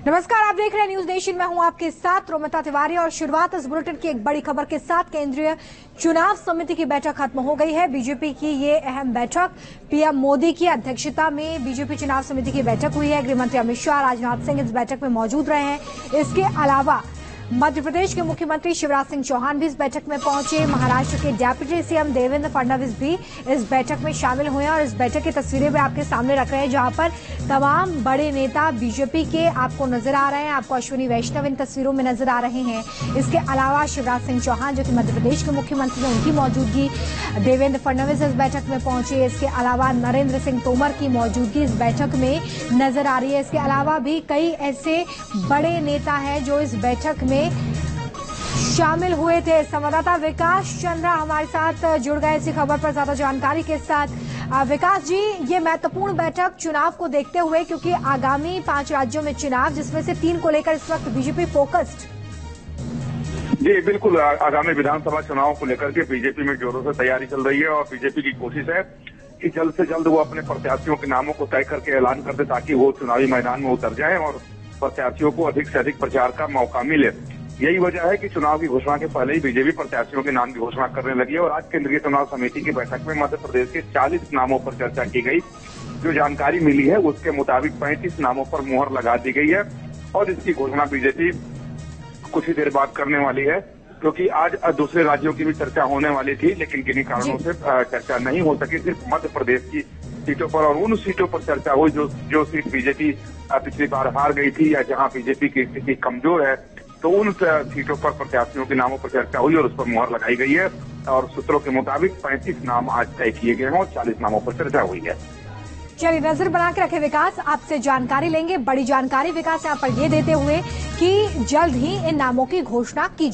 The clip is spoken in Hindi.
नमस्कार, आप देख रहे हैं न्यूज नेशन। मैं हूं आपके साथ रोमिता तिवारी और शुरुआत इस बुलेटिन की एक बड़ी खबर के साथ। केंद्रीय चुनाव समिति की बैठक खत्म हो गई है। बीजेपी की ये अहम बैठक पीएम मोदी की अध्यक्षता में बीजेपी चुनाव समिति की बैठक हुई है। गृहमंत्री अमित शाह, राजनाथ सिंह इस बैठक में मौजूद रहे हैं। इसके अलावा मध्य प्रदेश के मुख्यमंत्री शिवराज सिंह चौहान भी इस बैठक में पहुंचे। महाराष्ट्र के डेप्यूटी सीएम देवेंद्र फडणवीस भी इस बैठक में शामिल हुए और इस बैठक की तस्वीरें भी आपके सामने रख रहे हैं, जहां पर तमाम बड़े नेता बीजेपी के आपको नजर आ रहे हैं। आपको अश्विनी वैष्णव इन तस्वीरों में नजर आ रहे हैं। इसके अलावा शिवराज सिंह चौहान जो कि मध्य प्रदेश के मुख्यमंत्री हैं, उनकी मौजूदगी, देवेंद्र फडणवीस इस बैठक में पहुंचे। इसके अलावा नरेंद्र सिंह तोमर की मौजूदगी इस बैठक में नजर आ रही है। इसके अलावा भी कई ऐसे बड़े नेता हैं जो इस बैठक में शामिल हुए थे। संवाददाता विकास चंद्रा हमारे साथ जुड़ गए इसी खबर पर ज्यादा जानकारी के साथ। विकास जी, ये महत्वपूर्ण बैठक चुनाव को देखते हुए, क्योंकि आगामी 5 राज्यों में चुनाव, जिसमें से 3 को लेकर इस वक्त बीजेपी फोकस्ड। जी बिल्कुल, आगामी विधानसभा चुनाव को लेकर के बीजेपी में जोरों से तैयारी चल रही है और बीजेपी की कोशिश है कि जल्द से जल्द वो अपने प्रत्याशियों के नामों को तय करके ऐलान कर दे, ताकि वो चुनावी मैदान में उतर जाए और प्रत्याशियों को अधिक से अधिक प्रचार का मौका मिले। यही वजह है कि चुनाव की घोषणा के पहले ही बीजेपी प्रत्याशियों के नाम की घोषणा करने लगी है और आज केंद्रीय चुनाव समिति की बैठक में मध्य प्रदेश के 40 नामों पर चर्चा की गई। जो जानकारी मिली है उसके मुताबिक 35 नामों पर मुहर लगा दी गई है और इसकी घोषणा बीजेपी कुछ ही देर बाद करने वाली है, क्योंकि आज दूसरे राज्यों की भी चर्चा होने वाली थी, लेकिन किन्हीं कारणों से चर्चा नहीं हो सकी। सिर्फ मध्य प्रदेश की सीटों पर और उन सीटों पर चर्चा हुई जो सीट बीजेपी पिछली बार हार गई थी या जहां बीजेपी की स्थिति कमजोर है, तो उन सीटों पर प्रत्याशियों के नामों पर चर्चा हुई और उस पर मुहर लगाई गई है। और सूत्रों के मुताबिक 35 नाम आज तय किए गए हैं और 40 नामों पर चर्चा हुई है। चलिए, नजर बना के रखे विकास, आपसे जानकारी लेंगे। बड़ी जानकारी विकास यहाँ पर ये देते हुए कि जल्द ही इन नामों की घोषणा की जाए।